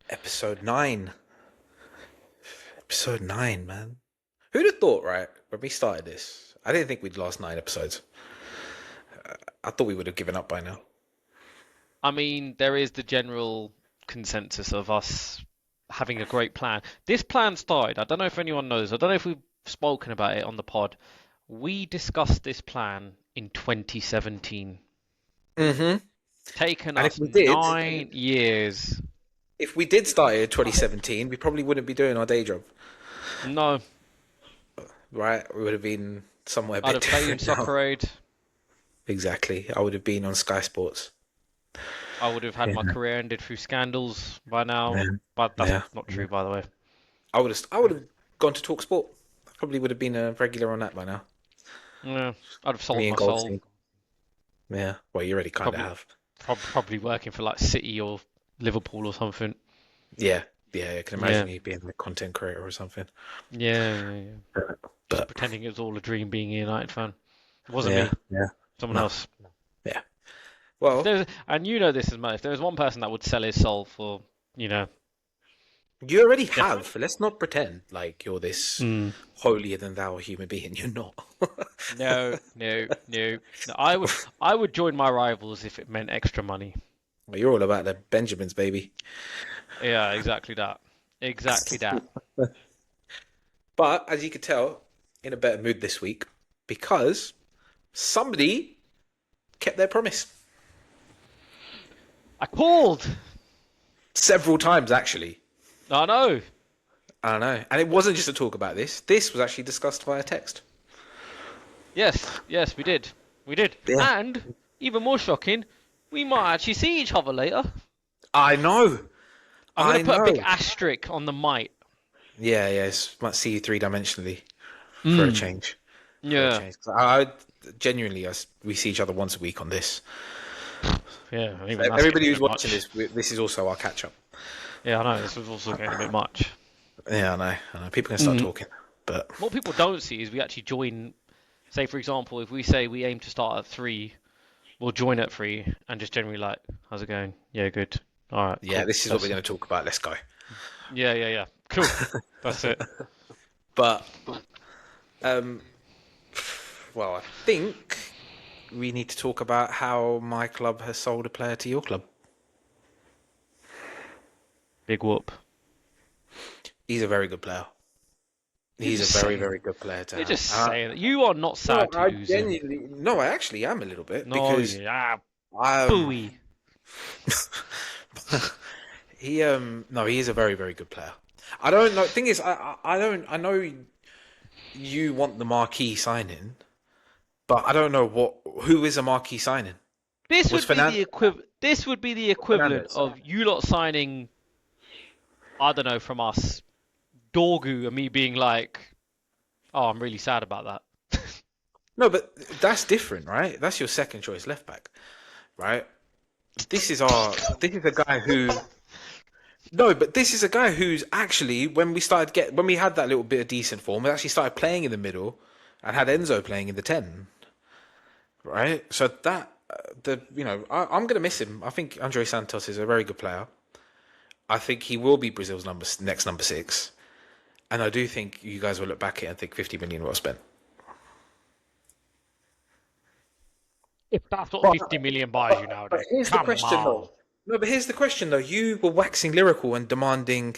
Episode 9. Episode 9, man. Who'd have thought, right, when we started this? I didn't think we'd last 9 episodes. I thought we would have given up by now. I mean, there is the general consensus of us having a great plan. This plan started, I don't know if anyone knows, I don't know if we've spoken about it on the pod. We discussed this plan in 2017. Mm-hmm. Taken And if us we did, 9 years. if we did start it in 2017, we probably wouldn't be doing our day job, No, right? We would have been somewhere a I'd bit have played in different now. Soccer Aid. Exactly. I would have been on Sky Sports. I would have had my Yeah, career ended through scandals by now. yeah, But that's yeah. not true, by the way. I would have gone to Talk Sport. I probably would have been a regular on that by now. Yeah, I'd have sold Me and my soul. Goldstein. Yeah. Well, you already kind of Probably, have. probably working for like City or Liverpool or something. Yeah. Yeah, I can Yeah, imagine you being a content creator or something. yeah. Just But pretending it was all a dream being a United fan. It wasn't yeah, me, yeah. someone No. else. Yeah. If Well, there's, and you know this as well, if there was one person that would sell his soul for, you know, you already definitely. have. Let's not pretend like you're this Mm. holier than thou human being. You're not. No. I would join my rivals if it meant extra money. Well, you're all about the Benjamins, baby. Yeah, exactly that. Exactly that. But as you could tell, in a better mood this week because somebody kept their promise I called. several times, actually. I know. I know. And it wasn't just a talk about this. This was actually discussed via text. Yes, we did. We did. Yeah. And even more shocking, we might actually see each other later. I know. I'm gonna I put a big know. asterisk on the might. Yeah, yeah. Might see you three-dimensionally for a Mm. change. For a Yeah. change. 'Cause I genuinely, we see each other once a week on this. Yeah, even that's getting Everybody a who's bit watching much. this, this is also our catch-up. Yeah, I know. This was also getting a bit much. Yeah, I know. I know. People can start Mm. talking, but What people don't see is we actually join. Say, for example, if we say we aim to start at 3, we'll join at 3 and just generally like, how's it going? Yeah, good. All right, yeah, cool. this is what we're going to talk about. Let's go. Yeah. Cool. That's it. But um, well, I think we need to talk about how my club has sold a player to your club. Big whoop. He's a very good player. You're He's just a very, saying. very good player to You're have. just saying that. You are not No, sad to I lose him. genuinely, no, I actually am a little bit No, because yeah. um, Booey. no, he is a very, very good player. I don't know. Thing is, I don't. I know you want the marquee signing, but I don't know who is a marquee signing. This Was would be the equivalent. This would be the equivalent Fernandez? of you lot signing, I don't know, from us, Dorgu, and me being like, "Oh, I'm really sad about that." No, but that's different, right? That's your second choice left back, right? This is our. This is a guy who. No, but this is a guy who's actually when we had that little bit of decent form, we actually started playing in the middle, and had Enzo playing in the 10, right? So that I'm gonna miss him. I think Andrey Santos is a very good player. I think he will be Brazil's next number 6, and I do think you guys will look back at it and think 50 million well spent. If that's what But, 50 million buys you but nowadays, here's the come question on. though. No, but here's the question though. You were waxing lyrical and demanding.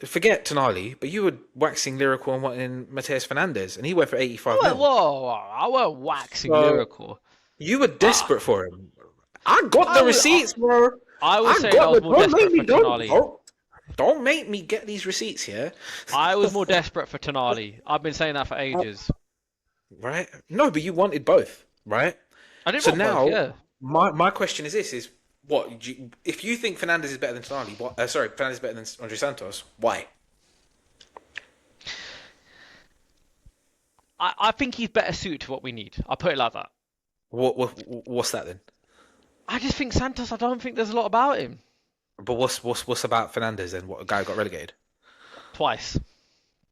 Forget Tonali, but you were waxing lyrical and wanting Mateus Fernandez, and he went for 85 Whoa, mil. whoa, I weren't waxing So lyrical. you were I, desperate for him. I got I the was, receipts, bro. I was I saying I got was the. more Don't make desperate me for Tonali. don't make me get these receipts here. I was more desperate for Tonali. I've been saying that for ages. Right? No, but you wanted both, right? I did So want both, now, yeah. my question is this: is what if you think Fernandez is better than Tonali? Fernandez is better than Andrey Santos. Why? I think he's better suited to what we need. I'll put it like that. What's that then? I just think Santos, I don't think there's a lot about him. But what's about Fernandez then? What, a guy who got relegated Twice.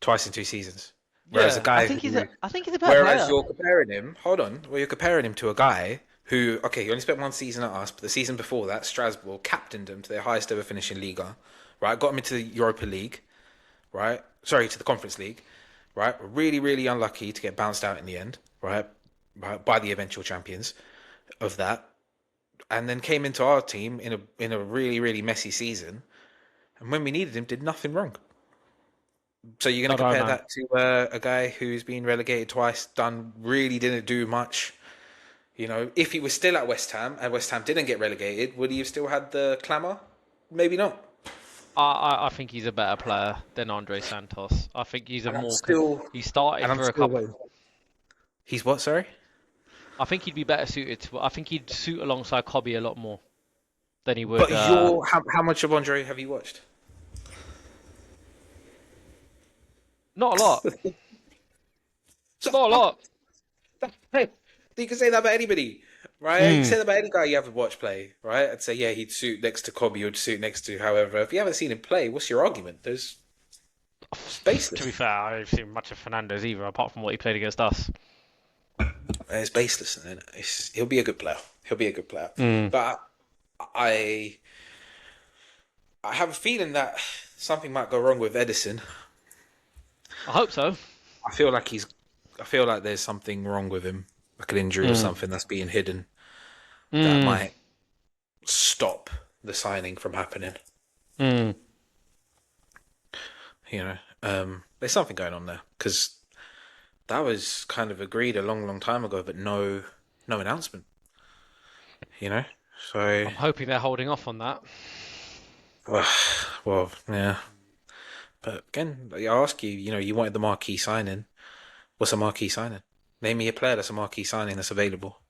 twice in 2 seasons, whereas a Yeah, I guy think he's who, a I think he's a better whereas player. you're comparing him. Hold on, well you're comparing him to a guy who, okay, he only spent one season at us, but the season before that, Strasbourg captained them to their highest ever finish in Liga, right? Got them into the Europa League, right? Sorry, to the Conference League, right? Really, really unlucky to get bounced out in the end, right? Right, by the eventual champions of that, and then came into our team in a really, really messy season, and when we needed him, did nothing wrong. So you're going I to don't compare know. that to a guy who's been relegated twice, didn't do much. If he was still at West Ham and West Ham didn't get relegated, would he have still had the clamour? Maybe not. I think he's a better player than Andrey Santos. I think he's a And I'm more. still, He started and I'm for a still couple. waiting. He's what? Sorry. I think he'd be better suited to. I think he'd suit alongside Kobe a lot more than he would. But how much of Andre have you watched? Not a lot. So, Not a lot. hey, you can say that about anybody, right? You can say that about any guy you haven't watched play, right? I'd say, yeah, he'd suit next to Kobe, he'd suit next to however. If you haven't seen him play, what's your argument? There's it's To be baseless. fair, I haven't seen much of Fernandez either, apart from what he played against us. It's baseless, and he'll be a good player. He'll be a good player. Mm. But I, I have a feeling that something might go wrong with Edison. I hope so. I feel like I feel like there's something wrong with him, like an injury or Mm. something that's being hidden that Mm. might stop the signing from happening. Mm. There's something going on there because that was kind of agreed a long, long time ago, but no announcement. You know, so I'm hoping they're holding off on that. well, yeah. But again, I ask you, you wanted the marquee signing. What's a marquee signing? Name me a player that's a marquee signing that's available.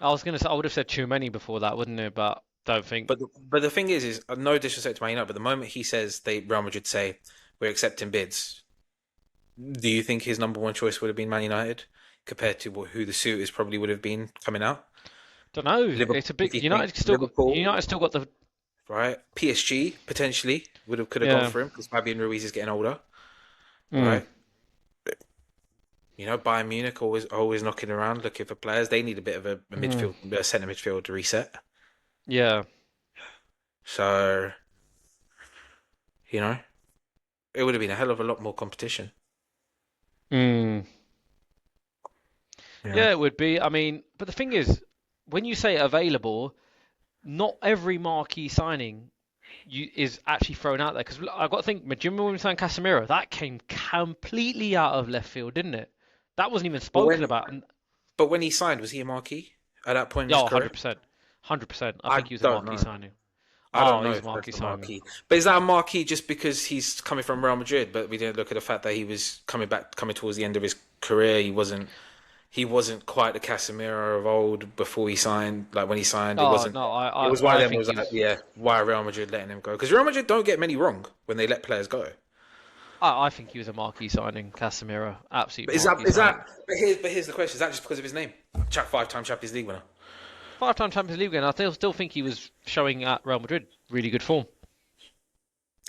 I was gonna say I would have said too many before that, wouldn't it? But don't think. But the thing is no disrespect to Man United, but the moment he says Real Madrid say we're accepting bids, do you think his number one choice would have been Man United compared to who the suitors probably would have been coming out? Don't know. Liverpool, It's a if big. you think Liverpool, United still got the. right? PSG potentially could have gone Yeah. for him because Fabian Ruiz is getting older, Mm. right? Bayern Munich always knocking around looking for players. They need a bit of a Mm. midfield, a centre midfield to reset. Yeah. So you know, it would have been a hell of a lot more competition. Mm. Yeah. Yeah, it would be. I mean, but the thing is, when you say available, not every marquee signing is actually thrown out there. Because I've got to think, Majima when we signed Casemiro, that came completely out of left field, didn't it? That wasn't even But spoken when about. And, but when he signed, was he a marquee at that point in yeah, his career? 100%. 100%. I I think he was a don't marquee know. signing. I don't Oh, know he's a if that's marquee a signing. marquee. But is that a marquee just because he's coming from Real Madrid? But we didn't look at the fact that he was coming towards the end of his career. He wasn't quite the Casemiro of old before he signed. Like when he signed, it Oh, wasn't. no, It was one of I them. think Was he like, was. yeah, why are Real Madrid letting him go? Because Real Madrid don't get many wrong when they let players go. I think he was a marquee signing, Casemiro. Absolute But is that marquee is signing. that? But here's the question: is that just because of his name? Five-time Champions League winner. Five-time Champions League, and I still think he was showing at Real Madrid really good form.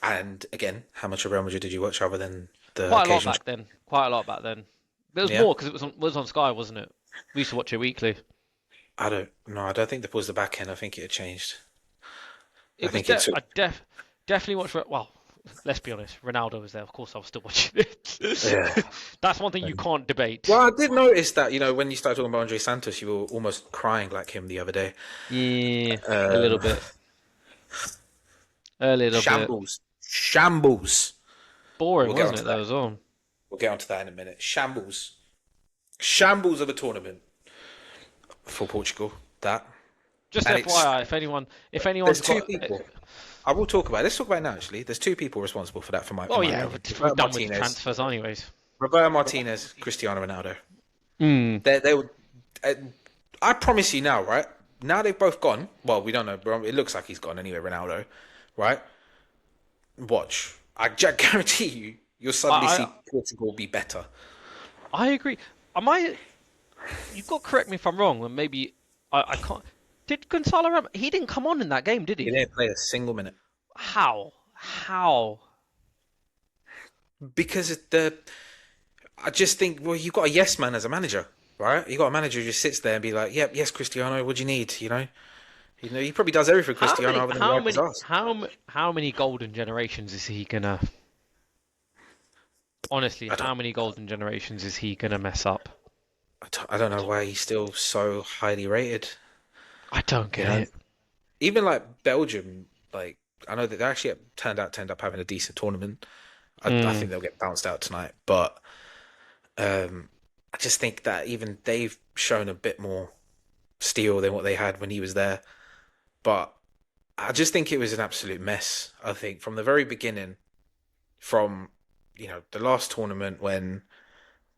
And again, how much of Real Madrid did you watch other than the Quite a lot occasional? back then. Quite a lot back then. But it was Yeah, more because it was on Sky, wasn't it? We used to watch it weekly. I don't. No, I don't think that was the back end. I think it had changed. I It was think it took. I definitely watched. Well, let's be honest. Ronaldo was there. Of course, I was still watching it. Yeah. That's one thing you can't debate. Well, I did notice that when you started talking about Andrey Santos, you were almost crying like him the other day. Yeah, a little Um, bit. A little bit. shambles. Boring, We'll get wasn't onto it? That that. was on. We'll get onto that in a minute. Shambles of a tournament for Portugal. That Just and it's FYI, if anyone's there's two got. people. I will talk about it. Let's talk about it now. Actually, there's two people responsible for that. Oh In my yeah, opinion, we're done with transfers anyways. Roberto Martinez, Cristiano Ronaldo. Mm. They would. I promise you now, right? Now they've both gone. Well, we don't know, bro. It looks like he's gone anyway, Ronaldo. Right? Watch. I guarantee you'll suddenly I, see I Portugal be better. I agree. You've got to correct me if I'm wrong, and maybe I can't. Did Gonzalo Ramos? He didn't come on in that game, did He he? didn't play a single minute How? How? because I just think, well, you've got a yes man as a manager. right? You got a manager who just sits there and be like, "Yep, yes, Cristiano, what do you need?" He probably does everything for How Cristiano many other than how wipe his many ass. how many golden generations is he gonna honestly, I don't, how many golden generations is he gonna mess up? I don't know why he's still so highly rated. I don't You get know, it. even like Belgium, like I know that they actually turned up having a decent tournament. I Mm, think they'll get bounced out tonight, but I just think that even they've shown a bit more steel than what they had when he was there. But I just think it was an absolute mess. I think from the very beginning, from the last tournament when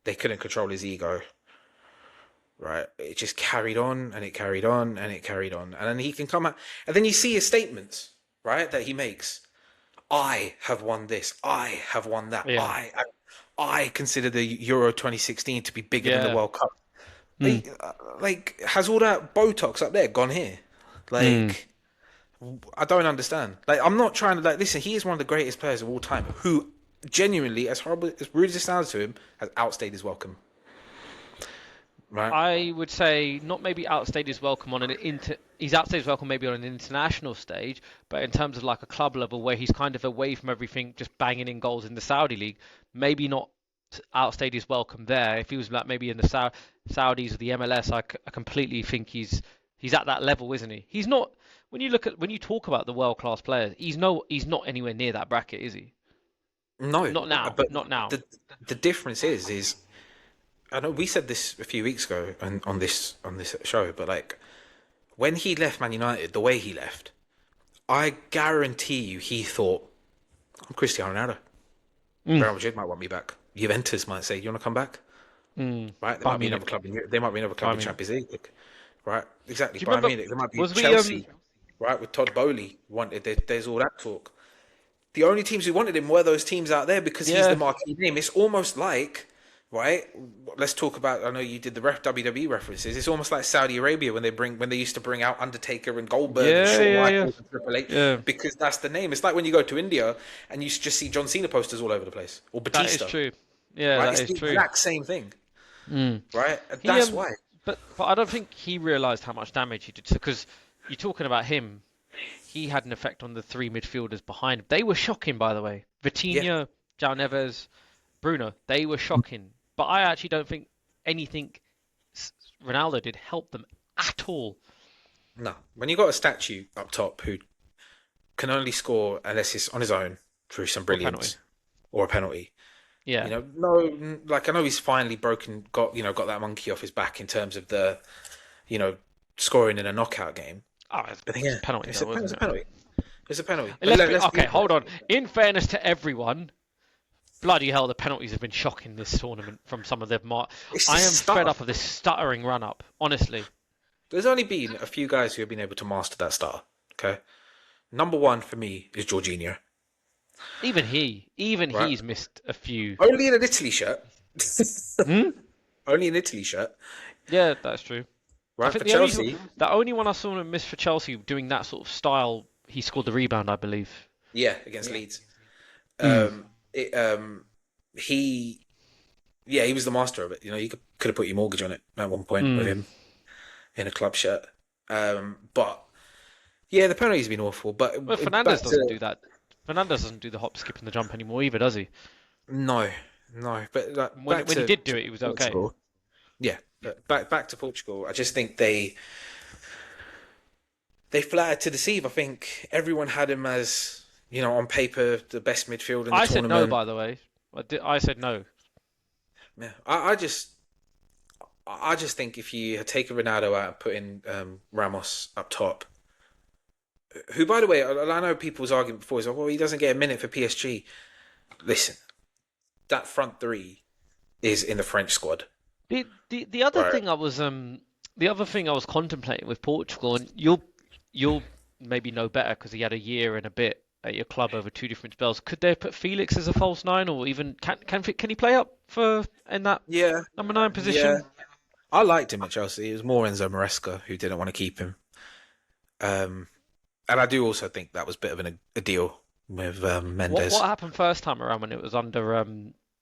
they couldn't control his ego, right? It just carried on and it carried on and it carried on, and then he can come out, and then you see his statements, right, that he makes. I have won this. I have won that. yeah. I consider the Euro 2016 to be bigger than the Yeah. World Cup. Mm, Like, has all that Botox up there gone here? mm. Like, I don't understand. Like, I'm not trying to listen. He is one of the greatest players of all time. Who genuinely, as horrible as rude as it sounds to him, has outstayed his welcome. Right? I would say not maybe outstayed his welcome on an he's outstayed his welcome maybe on an international stage, but in terms of like a club level where he's kind of away from everything, just banging in goals in the Saudi league, maybe not outstayed his welcome there. If he was like maybe in the Saudis or the MLS, I completely think he's at that level, isn't he? He's not when you talk about the world class players, he's not anywhere near that bracket, is he? No, Not now, but not now. the the difference is I know we said this a few weeks ago on this show, but like when he left Man United, the way he left, I guarantee you he thought I'm Cristiano Ronaldo. Mm, Real Madrid might want me back. Juventus might say, "You want to come back?" mm. Right? There Bayern might be another Munich, club. There might be another club Bayern in Munich. Champions League. Right? Exactly. Do you Bayern remember? Munich. There might be Was we Chelsea. Right? With Todd Bowley wanted. There's all that talk. The only teams who wanted him were those teams out there because he's the Yeah, marquee name. It's almost like, right? Let's talk about. I know you did the WWE references. It's almost like Saudi Arabia when they used to bring out Undertaker and Goldberg and yeah, Shawn yeah, yeah, Michaels and Triple H yeah. because that's the name. It's like when you go to India and you just see John Cena posters all over the place or That is Batista. true. Yeah, Right? that It's is the true. exact same thing. Mm. Right? And He that's why. but I don't think he realised how much damage he did. Because you're talking about him, he had an effect on the three midfielders behind him. They were shocking, by the way. Yeah. Vitinha, João Neves, Bruno. They were shocking. But I actually don't think anything Ronaldo did help them at all. No. When you got a statue up top who can only score unless it's on his own through some Or penalty. brilliance or a penalty. Yeah. No, like I know he's finally got that monkey off his back in terms of the, scoring in a knockout game. Oh, But it's yeah, a penalty it's though, it's wasn't a it? penalty. It's a penalty. And But let's be okay, hold on. In fairness to everyone, bloody hell, the penalties have been shocking this tournament from some of them. it's I just am fed stutter. up of this stuttering run up, honestly. There's only been a few guys who have been able to master that stutter. Okay, number one for me is Jorginho. Even Right, he's missed a few. only in an Italy shirt. Hmm? Only an Italy shirt. Yeah, that's true. I Right think for Chelsea. the only one I saw him miss for Chelsea doing that sort of style, he scored the rebound, I believe. Yeah, against Leeds. Mm. Um, it, he yeah, he was the master of it. You could have put your mortgage on it at one point with Mm. him in a club shirt. But yeah, the penalty's been awful. But Well, Fernandez back doesn't to do that. Fernandez doesn't do the hop, skip, and the jump anymore either, does he? no, no. But like, back When he to did do it, he was okay. Portugal. Yeah, but back to Portugal. I just think they flattered to deceive. I think everyone had him as on paper the best midfield in the I said no, tournament. by the way. I said no. Yeah, I just think if you had taken Ronaldo out and put in Ramos up top, who, by the way, I know people's argument before is, well, he doesn't get a minute for PSG. Listen, that front three is in the French squad, The other right? thing I was contemplating with Portugal, and you'll maybe know better because he had a year and a bit at your club over two different spells. Could they put Felix as a false nine, or even can he play up for in that Yeah, number nine yeah. position? I liked him at Chelsea. It was more Enzo Maresca who didn't want to keep him. Um, and I do also think that was a bit of a deal with What Mendes. happened first time around when it was under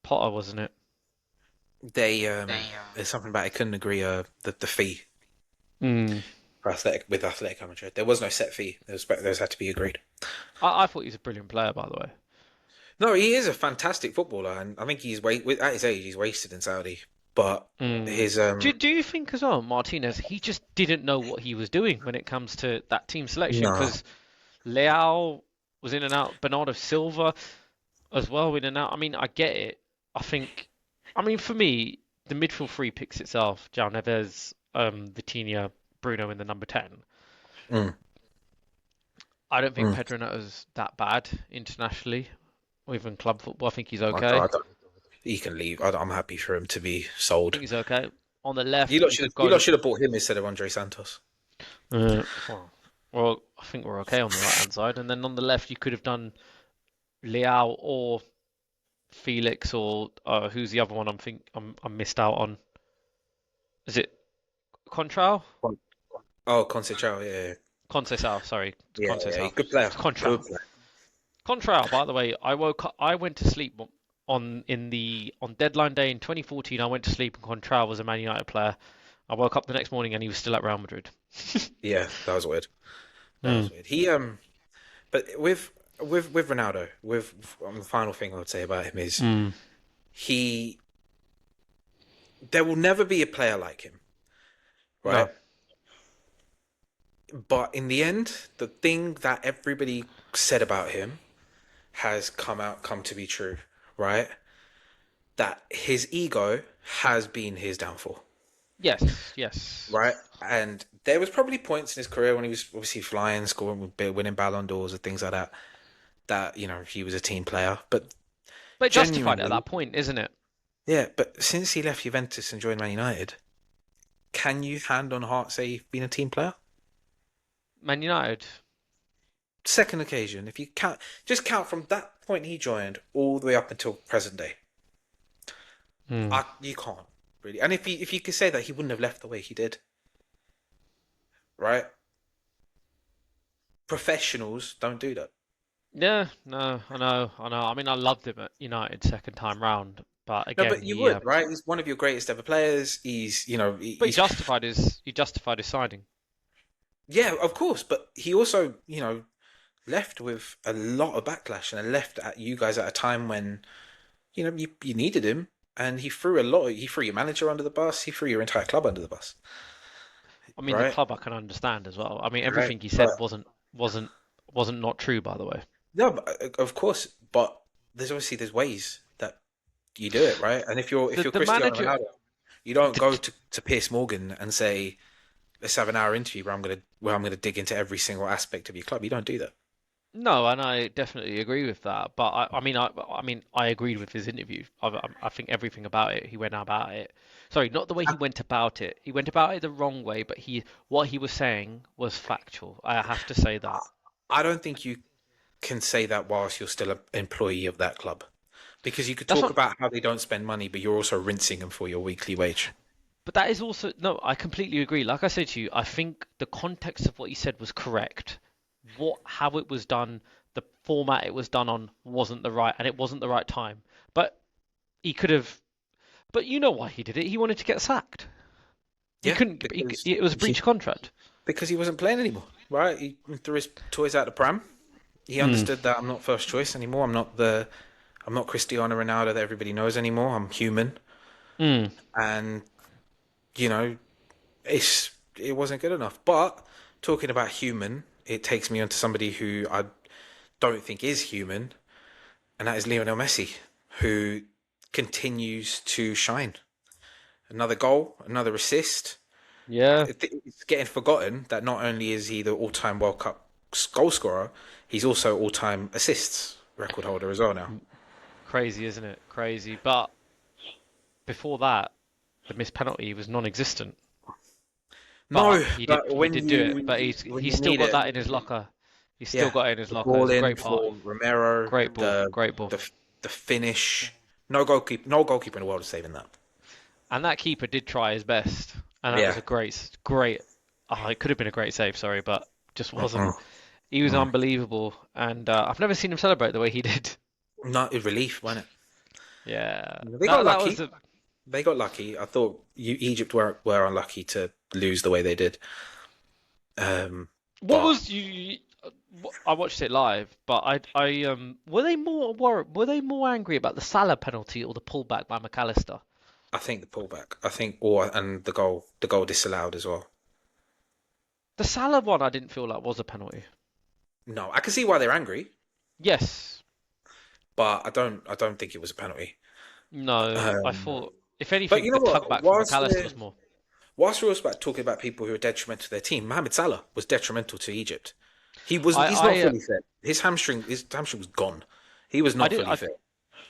Potter, wasn't it? they there's something about it couldn't agree the fee Mm. for athletic Madrid. There was no set fee. Those had to be agreed. I thought he was a brilliant player, by the way. No, he is a fantastic footballer, and I think at his age he's wasted in Saudi. But Mm. his Do you think as well, Martinez, he just didn't know what he was doing when it comes to that team selection? no, Because Leao was in and out, Bernardo Silva as well in and out. I mean, I get it. I think, I mean, for me, the midfield three picks itself: João Neves, Vitinha, Bruno in the number 10. mm, I don't think mm. Pedro Neto's that bad internationally or even club football. I think he's I okay. don't, I don't, he can leave. I'm happy for him to be I sold. think he's okay. On the left, you could You go. lot should have bought him instead of Andrey Santos. Well, I think we're okay on the right hand side, and then on the left, you could have done Leao or Felix or who's the other one? I'm missed out on. Is it Contral? Oh, Conceição, yeah, Conceição, sorry, yeah, Conceição. good player, It's Contral. good player. Contral, by the way, I woke up. I went to sleep on deadline day in 2014. I went to sleep and Contral was a Man United player. I woke up the next morning and he was still at Real Madrid. Yeah, that was weird. That Hmm. was weird. But with Ronaldo, the final thing I would say about him is Hmm. he. There will never be a player like him, right? No. But in the end, the thing that everybody said about him has come to be true, right? That his ego has been his downfall, Yes. Yes. right? And there was probably points in his career when he was obviously flying, scoring, winning Ballon d'Ors and things like that. That he was a team player, but But justified at genuinely, that point, isn't it? yeah. But since he left Juventus and joined Man United, can you hand on heart say you've been a team player? Man United. Second occasion, if you just count from that point he joined all the way up until present day. Hmm. You can't really. And if you could say that, he wouldn't have left the way he did, right? Professionals don't do that. Yeah. No. I know. I know. I mean, I loved him at United second time round, but No, again, but you would, right? He's one of your greatest ever players. but he He's justified his signing. yeah, of course. But he also, left with a lot of backlash and left at you guys at a time when you needed him, and he threw your manager under the bus. He threw your entire club under the bus, I mean, the right? club I can understand as well. I mean, Right. everything he said But wasn't not true, by the way. no, but, of course. But there's ways that you do it, right? And if you're The Cristiano manager, Ronaldo, you don't the, go to Piers Morgan and say, "Let's have an hour interview where I'm gonna dig into every single aspect of your club." You don't do that. no, and I definitely agree with that. But I mean, I agreed with his interview. I think everything about it, he went about it. Sorry, not the way he went about it. He went about it the wrong way, but what he was saying was factual. I have to say that. I don't think you can say that whilst you're still an employee of that club, because you could That's talk what. about how they don't spend money, but you're also rinsing them for your weekly wage. But that is also no. I completely agree. Like I said to you, I think the context of what he said was correct. How it was done, the format it was done on wasn't the right, and it wasn't the right time. But he could have. But you know why he did it? He wanted to get sacked. He Yeah, couldn't. It was a breach of contract. because he wasn't playing anymore, right? He threw his toys out the pram. He Mm. understood that I'm not first choice anymore. I'm not Cristiano Ronaldo that everybody knows anymore. I'm human, Mm. and you know, it wasn't good enough. But talking about human, it takes me onto somebody who I don't think is human, and that is Lionel Messi, who continues to shine. Another goal, another assist. Yeah. It's getting forgotten that not only is he the all-time World Cup goal scorer, he's also all-time assists record holder as well now. Crazy, isn't it? Crazy. But before that, the missed penalty was non-existent. But No, he did but he did do it. But when he's you still need got it, that in his locker. He's still yeah, got it in his the locker. It was ball a in great part. for Romero, Great ball. the Great ball. the the finish. No goalkeeper in the world is saving that. And that keeper did try his best. And that was Yeah. a great. Oh, it could have been a great save, sorry, but just wasn't. Mm-mm. He was Mm. unbelievable. And I've never seen him celebrate the way he did. Not a relief, wasn't it? Yeah. They got That was lucky. the. they got lucky. I thought Egypt were unlucky to lose the way they did. Um, What but was I watched it live, but were they were they more angry about the Salah penalty or the pullback by McAllister? I think the pullback. I think, or and the goal disallowed as well. The Salah one I didn't feel like was a penalty. No, I can see why they're angry, Yes. but I don't think it was a penalty. No, I Um, thought if but anything you the know tug what? back from McAllister was more. Whilst we're also talking about people who are detrimental to their team, Mohamed Salah was detrimental to Egypt. He's not I fully fit. His hamstring was gone. He was I not did fully fit.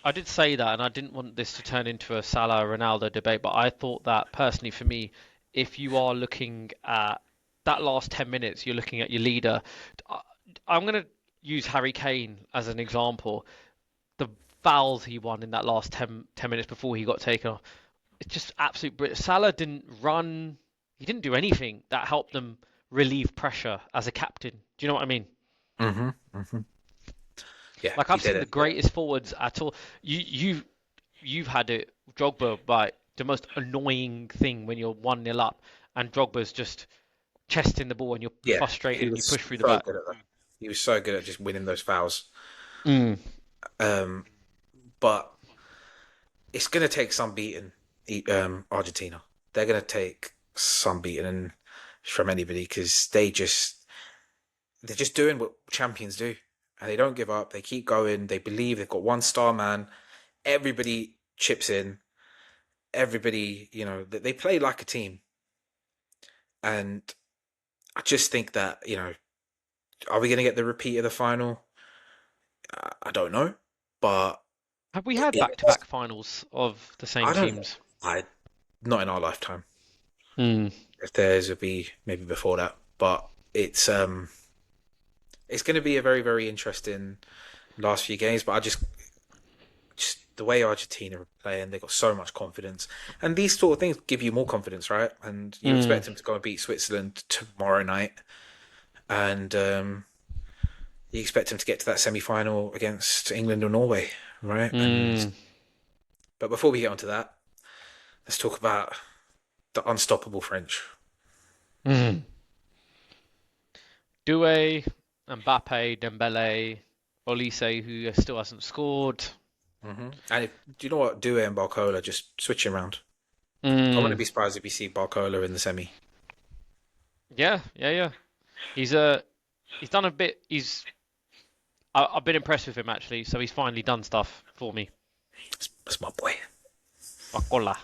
I did say that, and I didn't want this to turn into a Salah Ronaldo debate, but I thought that personally for me, if you are looking at that last 10 minutes, you're looking at your leader. I- I'm going to use Harry Kane as an example. The fouls he won in that last ten minutes before he got taken off, it's just absolute brilliant. Salah didn't run, he didn't do anything that helped them relieve pressure as a captain. Do you know what I mean? Hmm. Hmm. Yeah, Like he I've did seen the it. greatest forwards at all. You've had it, Drogba, by the most annoying thing when you're 1-0 up and Drogba's just chesting the ball and you're Yeah, he frustrated and you was push through the so back. good at that. He was so good at just winning those fouls. Mm. Um, but it's going to take some beating. Argentina. They're going to take some beating from anybody because they're just doing what champions do, and they don't give up. They keep going. They believe they've got one star man. Everybody chips in. Everybody, they play like a team, and I just think that are we going to get the repeat of the final? I don't know, but Have we had yeah, back-to-back finals of the same I don't. teams? I not in our lifetime. Mm. If theirs would be maybe before that, but it's going to be a very very interesting last few games. But just the way Argentina are playing, they've got so much confidence, and these sort of things give you more confidence, right? And you Mm. expect them to go and beat Switzerland tomorrow night, and you expect them to get to that semi-final against England or Norway, right? And Mm. but before we get onto that, let's talk about the unstoppable French. Mm. Doué, Mbappe, Dembele, Olise, who still hasn't scored. And do you know what? Due and Barcola just switching around. I wouldn't Mm. be surprised if we see Barcola in the semi. Yeah, yeah, yeah. He's he's done a bit. I've been impressed with him actually. So he's finally done stuff for me. That's my boy. Bacola.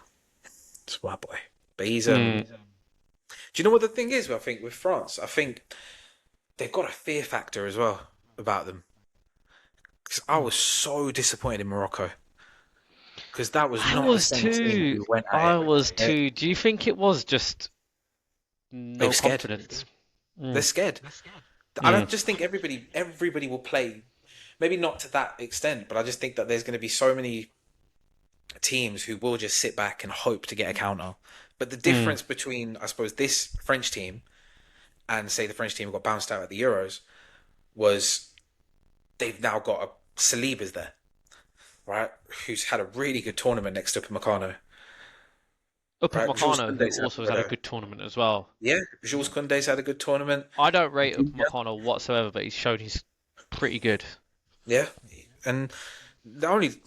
That's my boy. But he's Mm. Do you know what the thing is? I think with France, I think they've got a fear factor as well about them. Because I was so disappointed in Morocco because that was I not the was same team too. who went at I it. was They, too. Do you think it was just they were no scared. confidence? They're Mm. scared. I Mm. don't just think everybody will play. Maybe not to that extent, but I just think that there's going to be so many teams who will just sit back and hope to get a counter. But the Mm. difference between, I suppose, this French team and say the French team who got bounced out at the Euros was they've now got a Saliba's there, right? Who's had a really good tournament next to Upamecano, right? Jules Upamecano, who Koundé's also has had had a a good tournament as well. yeah, Jules Koundé's had a good tournament. I don't rate Upamecano whatsoever, but he's shown he's pretty good. Yeah, and the only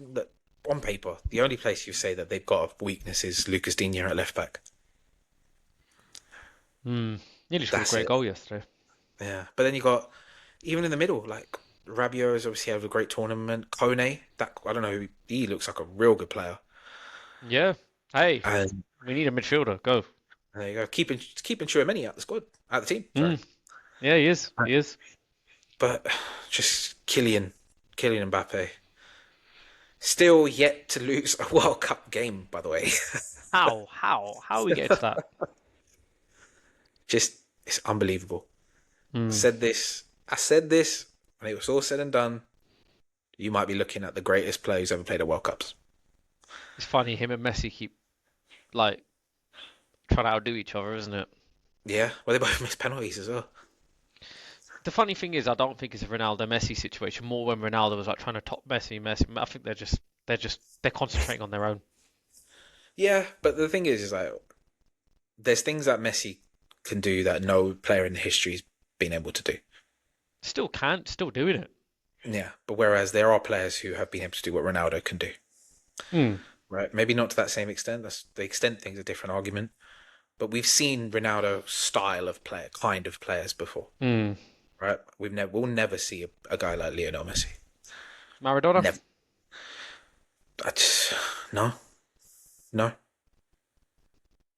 on paper, the only place you say that they've got a weakness is Lucas Digne at left back. Mm. Nearly scored a That's great it. goal yesterday. Yeah, but then you got even in the middle, like Rabiot has obviously had a great tournament. Kone, that I don't know, he looks like a real good player. Yeah. Hey, And we need a midfielder. Go. there you go, keeping Chouameni out the squad, out the team. Sorry, Mm. Yeah, he is. He is. but just Kylian Mbappe, still yet to lose a World Cup game. By the way, How? How? How are we getting to that? just it's unbelievable. Mm. I said this, and it was all said and done. You might be looking at the greatest player who's ever played at World Cups. It's funny, him and Messi keep like trying to outdo each other, isn't it? Yeah, well, they both missed penalties as well. The funny thing is, I don't think it's a Ronaldo Messi situation. More when Ronaldo was like trying to top Messi. I think they're concentrating on their own. Yeah, but the thing is like there's things that Messi can do that no player in history's been able to do. Still can't, still doing it. Yeah, but whereas there are players who have been able to do what Ronaldo can do, Mm. right? Maybe not to that same extent. That's the extent thing's a different argument. But we've seen Ronaldo style of player, kind of players before, Mm. right? We'll never see a guy like Lionel Messi. Maradona? Never. I just, no, no,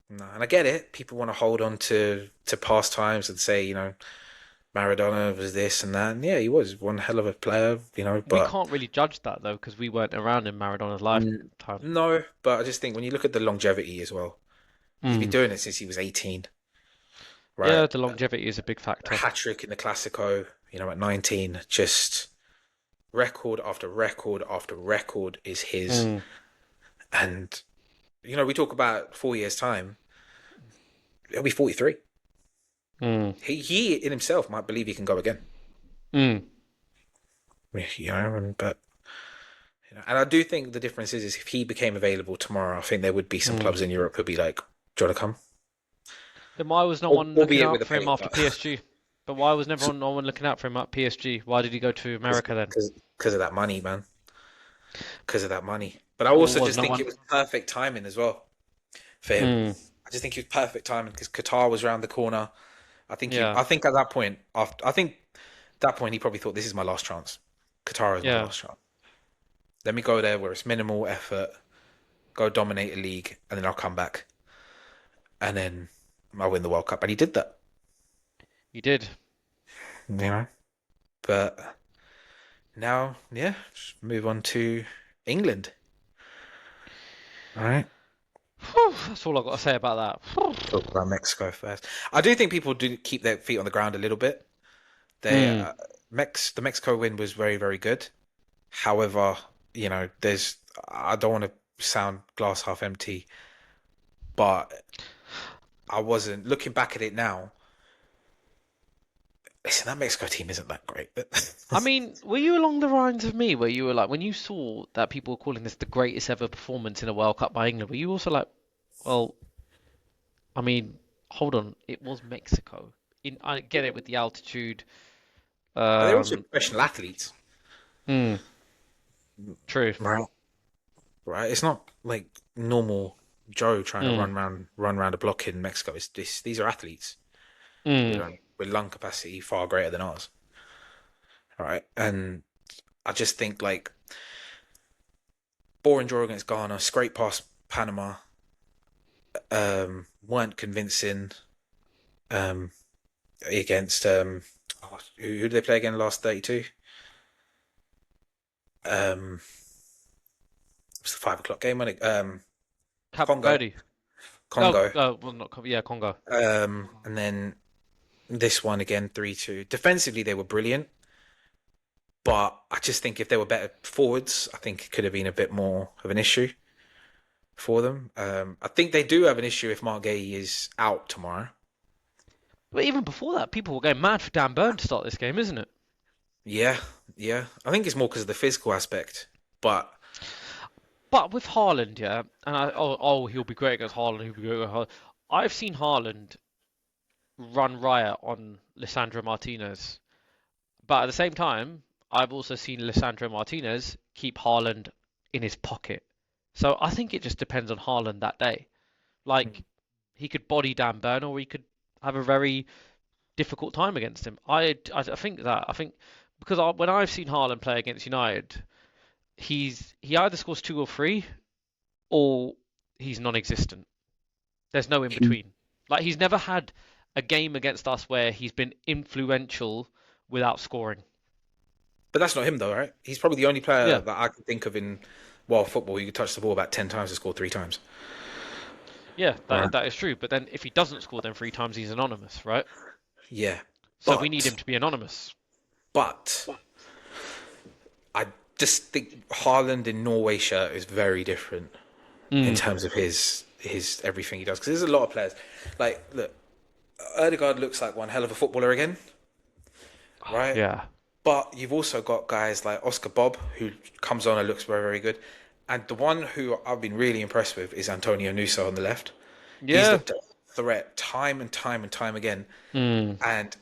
no. And I get it. People want to hold on to past times and say, Maradona was this and that. And yeah, he was one hell of a player, We but can't really judge that though, because we weren't around in Maradona's mm, lifetime. no. But I just think when you look at the longevity as well, he's been Mm. doing it since he was 18, right? Yeah, the longevity is a big A factor. hat trick in the Classico, at 19, just record after record after record is his. Mm. And, we talk about 4 years' time, he'll be 43. Mm. He in himself might believe he can go again. Mm. And I do think the difference is if he became available tomorrow, I think there would be some Mm. clubs in Europe who'd be like, "Do you want to come?" Then why was no one looking Albeit with out a for him pay after cut, PSG? But why was never no one looking out for him at PSG? Why did he go to America then? because of that money, man. Because of that money. But I Or also was just no think one? it was perfect timing as well for him. Mm. I just think it was perfect timing because Qatar was around the corner. Yeah, I think at that point, I think that point he probably thought this is my last chance. Qatar is my yeah. last chance. Let me go there where it's minimal effort, go dominate a league, and then I'll come back, and then I'll win the World Cup. And he did that, He did. you know. But now, yeah, just move on to England. All right. Whew, that's all I've got to say about that. Talk about Mexico first. I do think people do keep their feet on the ground a little bit. They Mm. The Mexico win was very, very good. However, there's I don't want to sound glass half empty, but I wasn't looking back at it now. Listen, that Mexico team isn't that great. I mean, were you along the lines of me, where you were like, when you saw that people were calling this the greatest ever performance in a World Cup by England, were you also like, well, I mean, hold on, it was Mexico. I get it with the altitude. They're also Um, professional athletes, mm, true. right? Right. It's not like normal Joe trying to Mm, run around a block in Mexico. These are athletes mm. with lung capacity far greater than ours, right? And I just think like boring draw against Ghana, scrape past Panama, weren't convincing um, against who did they play again last 32? It was the 5 o'clock game, wasn't it? Cap Congo, Verde. Oh, Congo, well, not yeah, Congo. and then this one again 3-2. Defensively, they were brilliant, but I just think if they were better forwards, I think it could have been a bit more of an issue for them. I think they do have an issue if Mark Gay is out tomorrow. But even before that, people were going mad for Dan Burn to start this game, isn't it? Yeah, yeah. I think it's more because of the physical aspect, but But with Haaland, yeah, and he'll be great against Haaland. He'll be great against Haaland. I've seen Haaland run riot on Lisandro Martinez, but at the same time, I've also seen Lisandro Martinez keep Haaland in his pocket. So I think it just depends on Haaland that day. Like he could body Dan Burn, or he could have a very difficult time against him. I think because when I've seen Haaland play against United, he either scores two or three, or he's non-existent. There's no in between. Like he's never had a game against us where he's been influential without scoring. that's not him though, right? He's probably the only player Yeah, that I can think of in world football who could touch the ball about 10 times and score 3 times. yeah, Right. that is true. But then if he doesn't score them three times, he's anonymous, right? Yeah, So we need but him to be anonymous. but I just think Haaland in Norway shirt is very different in Mm. terms of his everything he does. Because there's a lot of players like look, Erdegaard looks like one hell of a footballer again, right? Yeah. But you've also got guys like Oscar Bob who comes on and looks very very good, And the one who I've been really impressed with is Antonio Nusa on the left. He's Yeah. looked a threat time and time and time again. Mm. And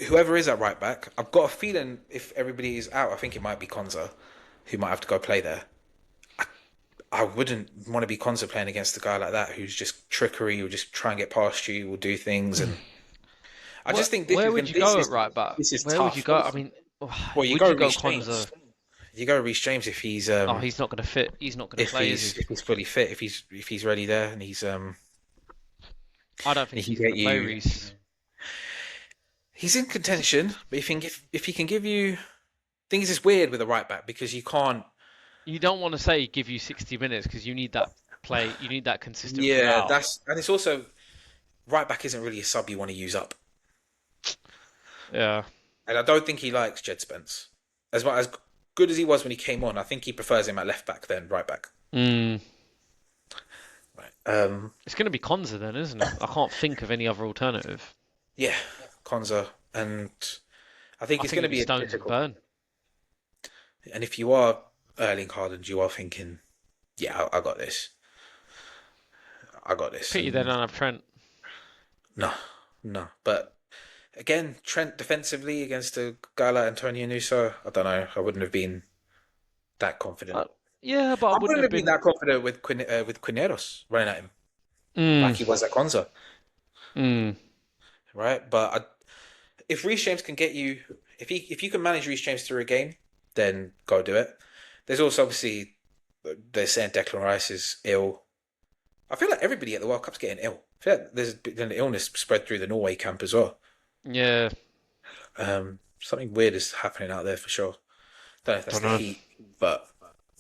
whoever is at right back, I've got a feeling if everybody is out, I think it might be Konza who might have to go play there. I wouldn't want to be Konza playing against a guy like that who's just trickery, will just try and get past you, will do things, and I Where just think where would you go at right back? this is Where would you tough. go? I mean, Well, you would go you go Reece James. Konza? You go Reece James if he's Oh, he's not going to fit. He's not going to play, is he? if he's fully fit, if he's ready there, and I don't he think can he's going get to play you. Reece. He's in contention, but if he can give you things, is weird with a right back because you can't. You don't want to say give you 60 minutes because you need that play. You need that consistent Yeah, throughout. and it's also right back isn't really a sub you want to use up, Yeah. and I don't think he likes Jed Spence as good as he was when he came on. I think he prefers him at left back than right back. Mm. Right. It's going to be Konza then, isn't it? I can't think of any other alternative. Yeah, Konza, and I think I it's think going to it'd be be a Stones and difficult. Burn. And if you are Erling Haaland, you are thinking, yeah, I got this. I got this. Pity they And don't have Trent. no, no. But again, Trent defensively against a guy like Antonio Nusa, I don't know. I wouldn't have been that confident. Uh, yeah, but I I wouldn't wouldn't have have been been. that confident with with Quineros running at him like Mm. he was at Konza, Mm. right? But if Reece James can get you, if you can manage Reece James through a game, then go do it. There's also obviously they're saying Declan Rice is ill. I feel like everybody at the World Cup's getting ill. I feel like there's been an illness spread through the Norway camp as well. Yeah. Something weird is happening out there for sure. Don't know if that's Don't the know. heat, but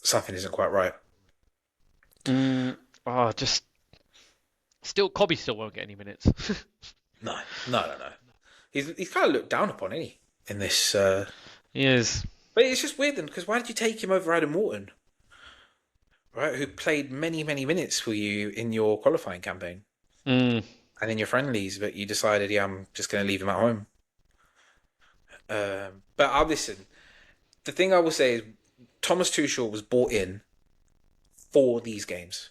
something isn't quite right. Mm. Oh, just still, Cobby still won't get any minutes. No, no. He's kind of looked down upon, isn't he? In this, He is. but it's just weird then because why did you take him over Adam Morton, right? Who played many minutes for you in your qualifying campaign Mm. and in your friendlies, but you decided, yeah, I'm just going to leave him at home. But I'll listen. The thing I will say is Thomas Tuchel was brought in for these games.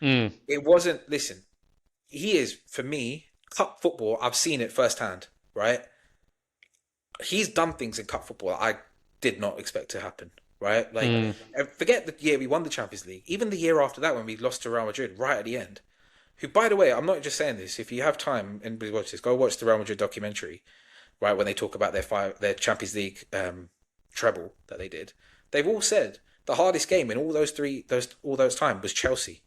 Mm. It wasn't. Listen, he is for me cup football. I've seen it firsthand. Right, he's done things in cup football that I did not expect to happen. Right, like Mm. forget the year we won the Champions League. Even the year after that, when we lost to Real Madrid right at the end. Who, by the way, I'm not just saying this. If you have time and watch this, go watch the Real Madrid documentary. Right, when they talk about their Champions League treble that they did, they've all said the hardest game in all those time was Chelsea.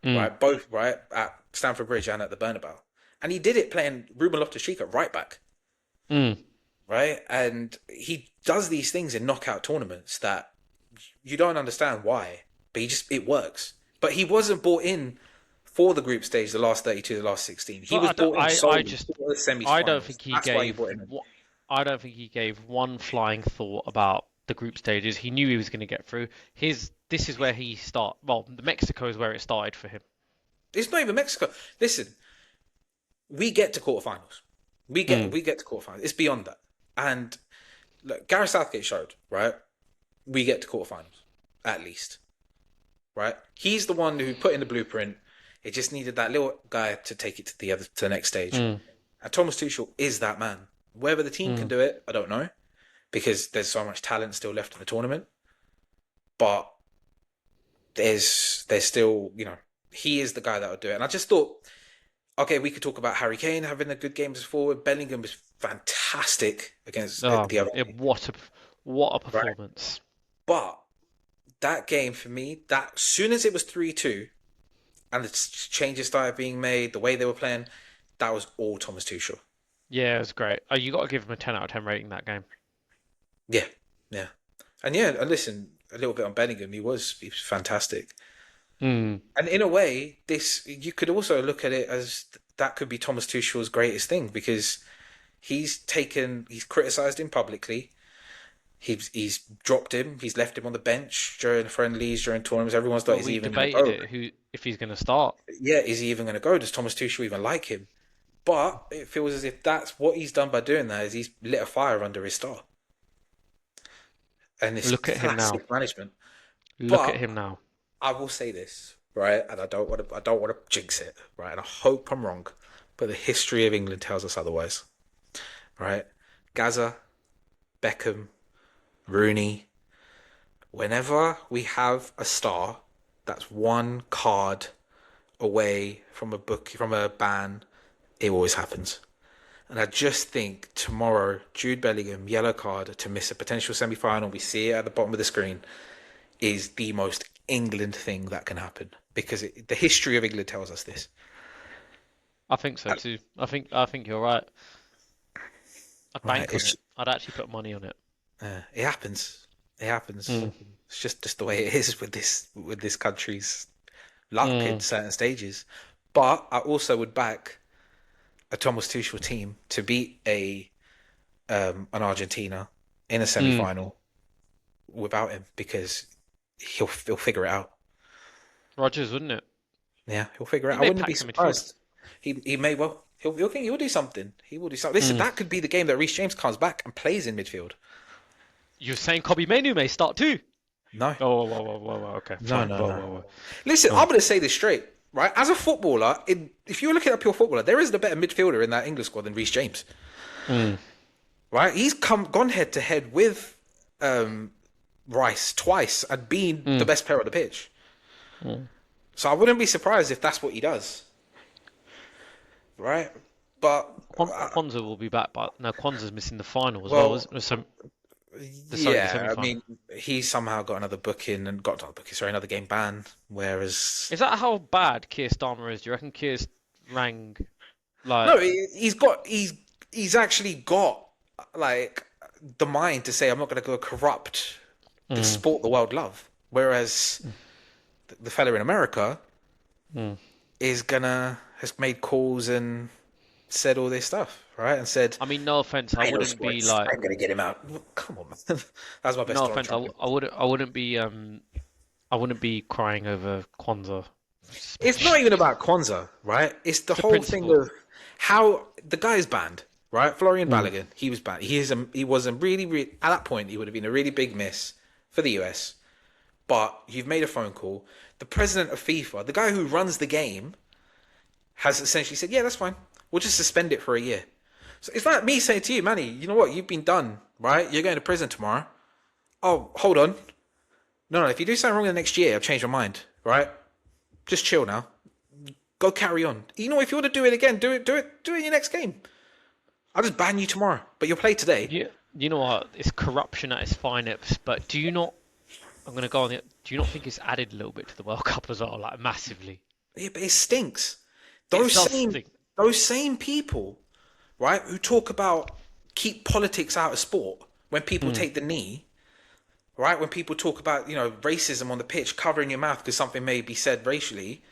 Mm. Right, both right at Stamford Bridge and at the Bernabeu, and he did it playing Ruben Loftus-Cheek at right back, Mm. right, and he does these things in knockout tournaments that you don't understand why, but it works. But he wasn't brought in for the group stage, the last 32, the last 16. He But was brought in I solely just, for the I don't semi-finals. think he That's why you gave, brought him in. I don't think he gave one flying thought about the group stages. He knew he was going to get through. This is where he start. Well, the Mexico is where it started for him. It's not even Mexico. Listen, we get to quarterfinals. Mm. We get to quarterfinals. It's beyond that. And look, Gareth Southgate showed, right? We get to quarterfinals, at least, right? He's the one who put in the blueprint. It just needed that little guy to take it to the next stage. Mm. And Thomas Tuchel is that man. Whether the team can Mm. do it, I don't know, because there's so much talent still left in the tournament. But there's still, he is the guy that would do it. And I just thought, okay, we could talk about Harry Kane having a good game as forward. Bellingham was fantastic against Oh, the other team, what a right? performance. But that game for me, that as soon as it was 3-2 and the changes started being made, the way they were playing, that was all Thomas Tuchel. Yeah, it was great. Oh, you got to give him a 10 out of 10 rating that game. Yeah, yeah. And yeah, and listen, a little bit on Bellingham, he was fantastic. Mm. And in a way, this you could also look at it as that could be Thomas Tuchel's greatest thing because he's criticised him publicly. He's dropped him. He's left him on the bench during friendlies, during tournaments. Everyone's thought, Well, is he we even going to debated go? it, if he's going to start. Yeah, is he even going to go? Does Thomas Tuchel even like him? But it feels as if that's what he's done by doing that is he's lit a fire under his star. And it's Look at him now. classic management. Look at But him now. I will say this, right, and I don't want to jinx it, right, and I hope I'm wrong, but the history of England tells us otherwise, right? Gaza, Beckham, Rooney. Whenever we have a star that's one card away from a ban, it always happens. And I just think tomorrow, Jude Bellingham, yellow card to miss a potential semi-final. We see it at the bottom of the screen. Is the most England thing that can happen because the history of England tells us this. I think so too. I think you're right. I'd Right? bank on it. I'd actually put money on it. It happens. It happens. Mm. It's just the way it is with this country's luck in Mm. certain stages. But I also would back a Thomas Tuchel team to beat a an Argentina in a semi Mm. final without him because he'll figure it out. Rogers, wouldn't it? Yeah, he'll figure it He out. I may wouldn't pack be some midfield. surprised. He may well. He'll do something. He will do something. Listen, Mm. that could be the game that Reece James comes back and plays in midfield. You're saying Kobe Manu may start too? No, Oh, whoa. Okay, no, fine. no, Whoa, no. whoa, whoa. Listen, Oh. I'm going to say this straight, right? As a footballer, if you're looking at a pure footballer, there isn't a better midfielder in that English squad than Reece James, Mm. right? He's gone head to head with Rice twice and been the best player on the pitch. So I wouldn't be surprised if that's what he does, right? But Kwanzaa will be back, but no, Kwanzaa's missing the final as well, well, isn't it? So, the yeah, I semi-final. mean, he somehow got another booking and got another booking, sorry, another game ban. Whereas, Is that how bad Keir Starmer is? Do you reckon Keir's rang like? no, he's actually got like the mind to say, I'm not going to go corrupt the sport the world love. Whereas the fella in America has made calls and said all this stuff, right? And said, I mean, no offense, I "Taylor wouldn't be Swift, like. I'm going to get him out." Come on, man. That's my best No Donald offense, Trump. I wouldn't be crying over Kwanzaa. It's not even about Kwanzaa, right? It's the The whole thing principle. of how the guy is banned, right? Florian Balogun, he was banned. He was a really, at that point, he would have been a really big miss for the US. But you've made a phone call. The president of FIFA, the guy who runs the game, has essentially said, "Yeah, that's fine. We'll just suspend it for a year." So it's like me saying to you, Manny, you know what? You've been done, right? You're going to prison tomorrow. Oh, hold on. No, if you do something wrong in the next year, I've changed my mind, right? Just chill now. Go carry on. You know, if you want to do it again, do it in your next game. I'll just ban you tomorrow, but you'll play today. You know what? It's corruption at its finest. But do you not? I'm gonna go on it. Do you not think it's added a little bit to the World Cup as well, like massively? Yeah, but it stinks. It does stink. Those same people, right, who talk about keep politics out of sport when people take the knee, right? When people talk about, racism on the pitch, covering your mouth because something may be said racially,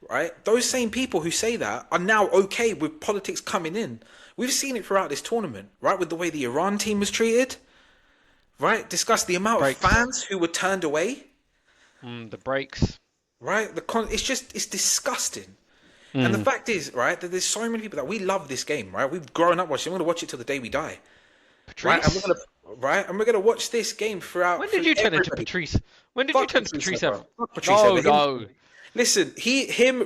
right? Those same people who say that are now okay with politics coming in. We've seen it throughout this tournament, right? With the way the Iran team was treated, right? Discuss the amount Breaks. of fans who were turned away, The breaks. right? It's disgusting. And the fact is, right, that there's so many people that we love this game, right? We've grown up watching. We're gonna watch it till the day we die, right? Patrice. And we're gonna watch this game throughout. When did you turn into everybody. Patrice? When did you Fuck turn to Patrice Patrice Evra. Evra? Fuck Patrice No, Evra. no. Listen,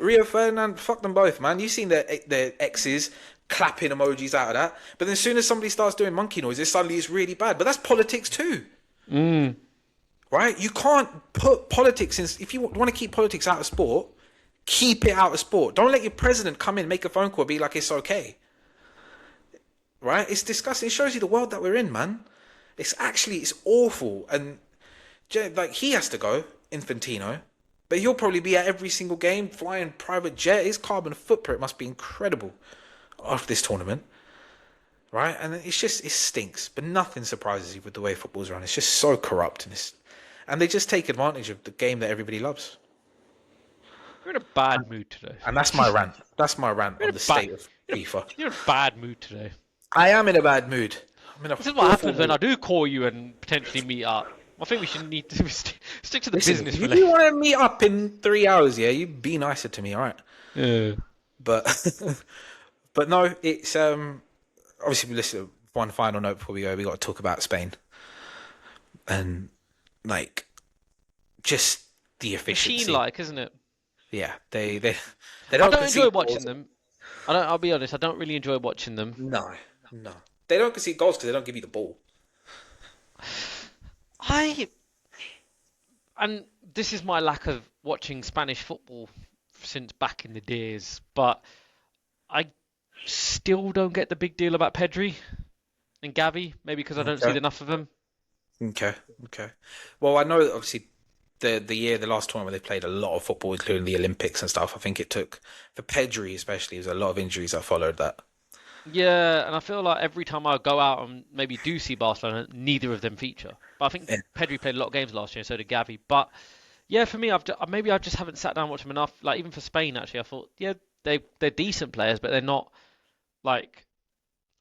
Rio Ferdinand, fuck them both, man. You've seen their exes clapping emojis out of that, but then as soon as somebody starts doing monkey noises, suddenly it's really bad. But that's politics too, right? You can't put politics in. If you want to keep politics out of sport, keep it out of sport. Don't let your president come in, make a phone call, be like it's okay. Right? It's disgusting. It shows you the world that we're in, man. It's awful. And like he has to go, Infantino, but he'll probably be at every single game, flying private jet. His carbon footprint must be incredible after this tournament. Right? And it stinks. But nothing surprises you with the way football's run. It's just so corrupt and they just take advantage of the game that everybody loves. You're in a bad mood today. And that's my rant. That's my rant on the state of FIFA. You're in a bad mood today. I am in a bad mood. This is what happens when I do call you and potentially meet up. I think we need to stick to the business If you relationship. want to meet up in 3 hours, yeah, you be nicer to me, all right? Yeah. But but no, it's obviously listen. One final note before we go, we got to talk about Spain and like just the efficiency. Machine-like, isn't it? Yeah, they I don't don't enjoy concede watching goals. them. I'll be honest. I don't really enjoy watching them. No, no, they don't concede goals because they don't give you the ball. I and this is my lack of watching Spanish football since back in the days, but I still don't get the big deal about Pedri and Gavi. Maybe because I don't see Okay, enough of them. okay, okay. Well, I know that obviously the last tournament they played a lot of football, including the Olympics and stuff. I think it took for Pedri especially. There's a lot of injuries that followed that. Yeah, and I feel like every time I go out and maybe do see Barcelona, neither of them feature. But I think Yeah. Pedri played a lot of games last year, and so did Gavi. But yeah, for me, maybe I just haven't sat down and watched them enough. Like even for Spain, actually, I thought yeah, they're decent players, but they're not like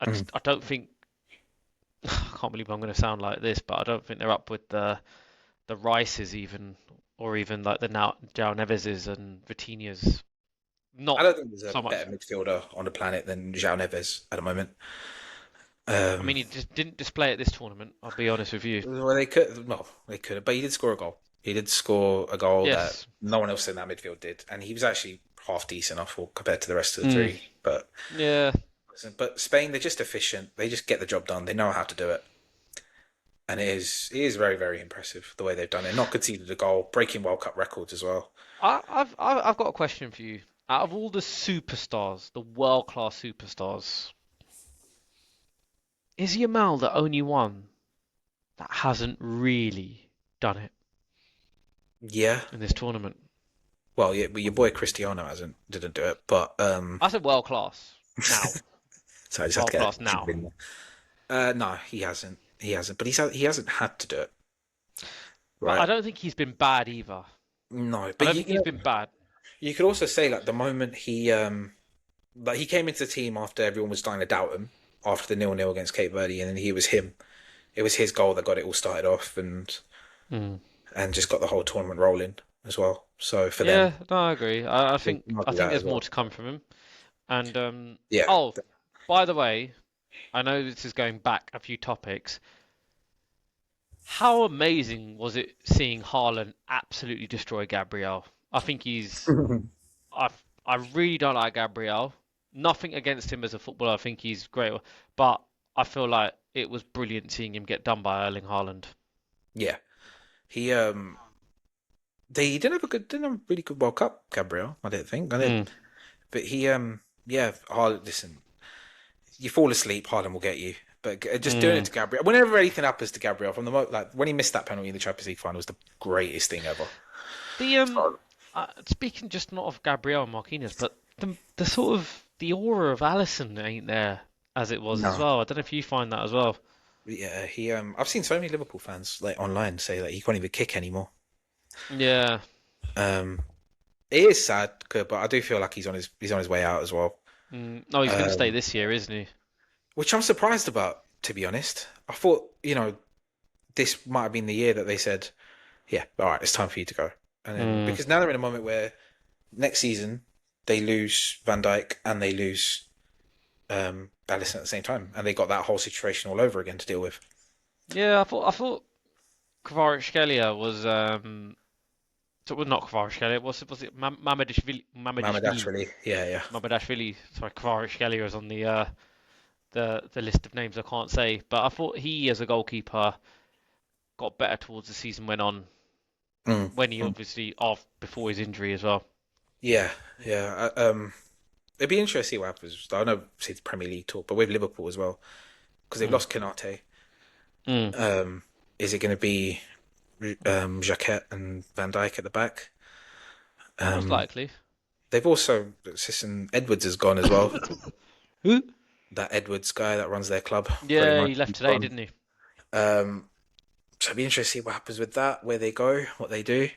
Mhm. I don't think I can't believe I'm going to sound like this, but I don't think they're up with the Rices even, or even like the now João Neveses and Vitinhas. I Not don't think there's a so much. better midfielder on the planet than João Neves at the moment. I Um, mean, he just didn't display at this tournament. I'll be honest with you. well, they could have, but he did score a goal. He did score a goal that Yes. no one else in that midfield did, and he was actually half decent, I thought, compared to the rest of the Mm. three. Yeah. But Spain, they're just efficient. They just get the job done. They know how to do it, and it is very very impressive the way they've done it. Not conceded a goal, breaking World Cup records as well. I've got a question for you. Out of all the superstars, the world-class superstars, is Yamal the only one that hasn't really done it Yeah, in this tournament? well, yeah, but your boy Cristiano didn't do it, but I said world-class now. so I just had to World-class get now. in there. No, he hasn't. He hasn't. But he hasn't had to do it, But I right? don't think he's been bad either. No, I but don't think he's been bad. you could also say like the moment he came into the team after everyone was starting to doubt him after the 0-0 against Cape Verde, and then he was him. It was his goal that got it all started off, Mm. and just got the whole tournament rolling as well. So for them, Yeah, no, I agree. I it think might I be think that there's as more well. to come from him. And Yeah, oh, by the way, I know this is going back a few topics. How amazing was it seeing Haaland absolutely destroy Gabriel? I think he's I I really don't like Gabriel. Nothing against him as a footballer. I think he's great, but I feel like it was brilliant seeing him get done by Erling Haaland. yeah. He they didn't have a really good World Cup, Gabriel. I didn't think. I Mm, didn't. But he yeah. Haaland, listen, you fall asleep, Haaland will get you. But just doing it mm. to Gabriel, whenever anything happens to Gabriel, from like when he missed that penalty in the Champions League final, was the greatest thing ever. The So, speaking just not of Gabriel and Marquinhos, but the sort of the aura of Alisson ain't there as it was as no, well. I don't know if you find that as well. yeah, he I've seen so many Liverpool fans like online say that he can't even kick anymore. Yeah. Um, it is sad, but I do feel like he's on his way out as well. No, he's going to stay Um, this year, isn't he? which I'm surprised about, to be honest. I thought this might have been the year that they said, yeah, all right, it's time for you to go, and then Mm. because now they're in a moment where next season they lose Van Dijk and they lose Alisson at the same time, and they got that whole situation all over again to deal with. Yeah, I thought Kvaratskhelia was so well, not Kvaratskhelia. Was it Mohamed Mamardashvili? Ashrali, yeah, Mamardashvili. Sorry, Kvaratskhelia is on the list of names I can't say. But I thought he, as a goalkeeper, got better towards the season went on. yeah, When he obviously off before his injury as well. yeah, yeah. It'd be interesting to see what happens. I know it's Premier League talk, but with Liverpool as well, because they've Mm. lost Kanate. Mm. Is it going to be Jacquet and Van Dijk at the back? Most Um, likely. they've also Sisson Edwards has gone as well. Who? That Edwards guy that runs their club, pretty Yeah, much. he left He's today, gone. didn't he? So it'd be interesting to see what happens with that, where they go, what they do,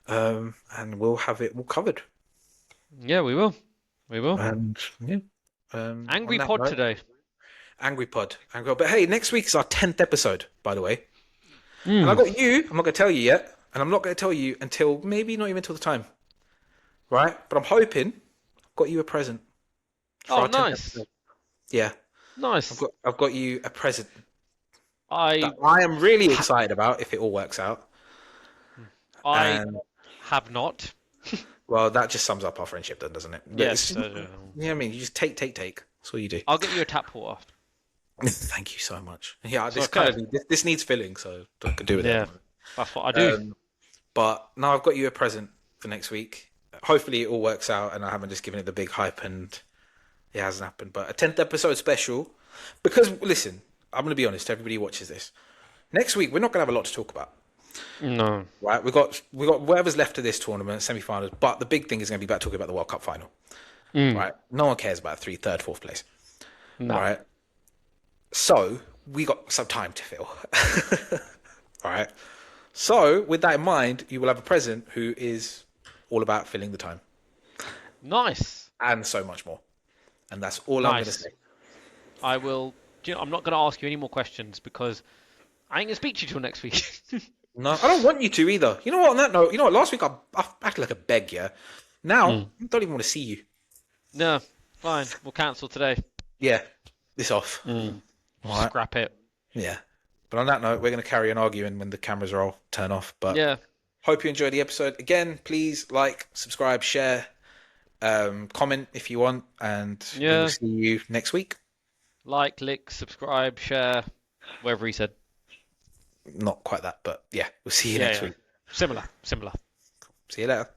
and we'll have it all covered. Yeah, we will. We will. And yeah, on Angry that pod note, today. Angry Pod. But hey, next week is our 10th episode, by the way. And I Mm. got you. I'm not going to tell you yet, and I'm not going to tell you until maybe not even until the time, right? But I'm hoping I've got you a present for Oh, our 10th nice. episode. Yeah, I've Nice. got I've got you a present I that I am really excited about if it all works out. I And have not. well, that just sums up our friendship, then, doesn't it? Yes. Yeah, I mean, you just take. That's all you do. I'll get you a tap water. Thank you so much. Yeah, It's okay. this needs filling, so I could do with it. Yeah, that's what I do. But now I've got you a present for next week. Hopefully, it all works out, and I haven't just given it the big hype, and it hasn't happened. But a 10th episode special, because listen, I'm going to be honest. Everybody who watches this next week. We're not going to have a lot to talk about. No. Right, we got whatever's left of this tournament, semi-finals. But the big thing is going to be about talking about the World Cup final. Right, no one cares about third, fourth place. No. Right, so we got some time to fill. All right, so with that in mind, you will have a present who is all about filling the time Nice. and so much more. And that's all I'm going to Nice. say. I will. Do you know, I'm not going to ask you any more questions because I ain't going to speak to you till next week. No, I don't want you to either. You know what? On that note, you know what? Last week I acted like a beg. Yeah, now I don't even want to see you. No, fine. We'll cancel today. Yeah, this off. All right. Scrap it. Yeah. But on that note, we're going to carry on arguing when the cameras are all turn off. But Yeah. hope you enjoyed the episode. Again, please like, subscribe, share, comment if you want, and we Yeah. will see you next week. Like, click, subscribe, share, whatever he said. Not quite that, but yeah, we'll see you next week. Similar. See you later.